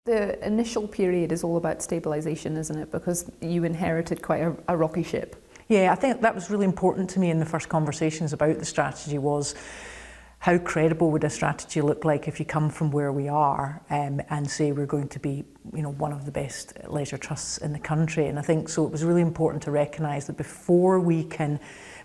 The initial period is all about stabilisation, isn't it? Because you inherited quite a rocky ship. Yeah, I think that was really important to me in the first conversations about the strategy, was how credible would a strategy look like if you come from where we are and say we're going to be, one of the best leisure trusts in the country. And I think so it was really important to recognise that before we can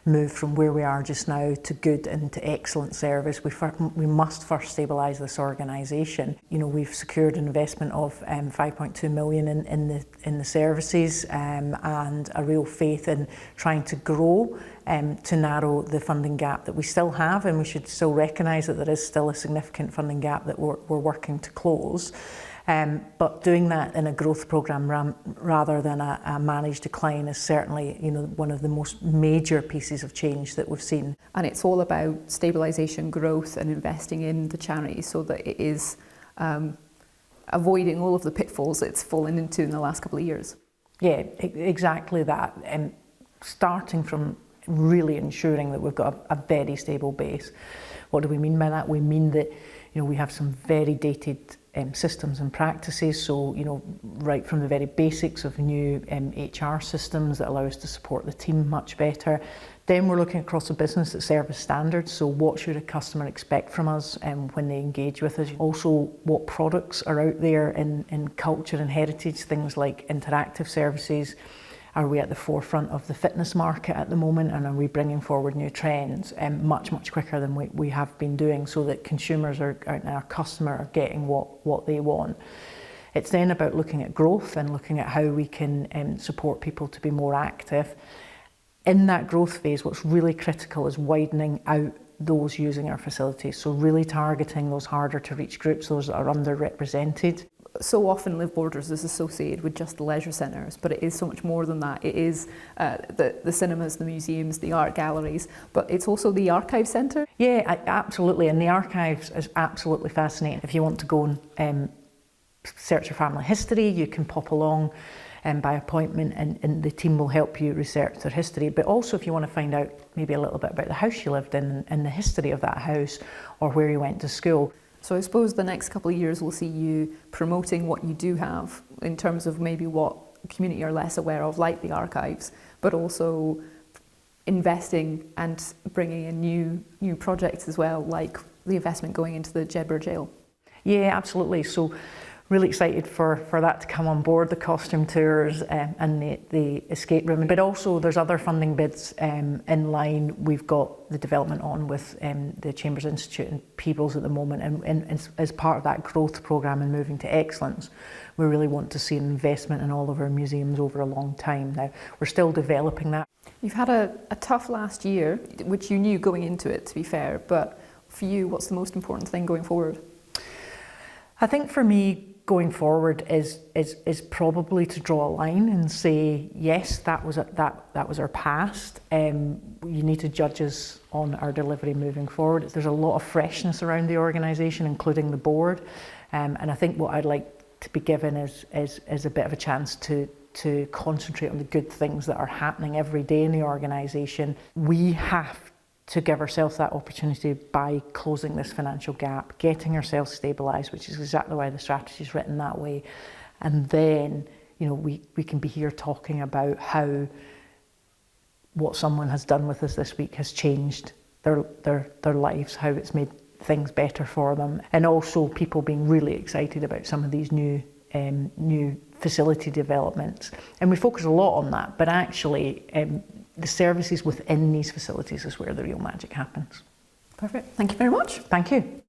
move from where we are just now to good and to excellent service, we must first stabilise this organisation. We've secured an investment of 5.2 million in the services and a real faith in trying to grow to narrow the funding gap that we still have, and we should still recognise that there is still a significant funding gap that we're working to close. But doing that in a growth programme rather than a managed decline is certainly, one of the most major pieces of change that we've seen. And it's all about stabilisation, growth, and investing in the charity so that it is avoiding all of the pitfalls it's fallen into in the last couple of years. Yeah, exactly that. And starting from really ensuring that we've got a very stable base. What do we mean by that? We mean that, we have some very dated systems and practices, so right from the very basics of new HR systems that allow us to support the team much better. Then we're looking across the business at service standards, so what should a customer expect from us when they engage with us. Also, what products are out there in culture and heritage, things like interactive services. Are we at the forefront of the fitness market at the moment, and are we bringing forward new trends much quicker than we have been doing, so that consumers and our customer are getting what they want. It's then about looking at growth and looking at how we can support people to be more active. In that growth phase, what's really critical is widening out those using our facilities, so really targeting those harder to reach groups, those that are underrepresented. So often Live Borders is associated with just the leisure centres, but it is so much more than that. It is the cinemas, the museums, the art galleries, but it's also the archive centre. Yeah, absolutely, and the archives is absolutely fascinating. If you want to go and search your family history, you can pop along by appointment, and the team will help you research their history. But also if you want to find out maybe a little bit about the house you lived in and the history of that house, or where you went to school. So I suppose the next couple of years we'll see you promoting what you do have in terms of maybe what the community are less aware of, like the archives, but also investing and bringing in new projects as well, like the investment going into the Jedburgh jail. Yeah, absolutely. So really excited for that to come on board, the costume tours and the escape room. But also there's other funding bids in line. We've got the development on with the Chambers Institute and Peebles at the moment, and as part of that growth programme and moving to excellence, we really want to see an investment in all of our museums over a long time now. We're still developing that. You've had a tough last year, which you knew going into it, to be fair, but for you, what's the most important thing going forward? I think for me, going forward is probably to draw a line and say, yes, that was our past. You need to judge us on our delivery moving forward. There's a lot of freshness around the organisation, including the board, and I think what I'd like to be given is a bit of a chance to concentrate on the good things that are happening every day in the organisation. We have to give ourselves that opportunity by closing this financial gap, getting ourselves stabilised, which is exactly why the strategy is written that way. And then, we can be here talking about how what someone has done with us this week has changed their lives, how it's made things better for them. And also people being really excited about some of these new facility developments. And we focus a lot on that, but actually, the services within these facilities is where the real magic happens. Perfect. Thank you very much. Thank you.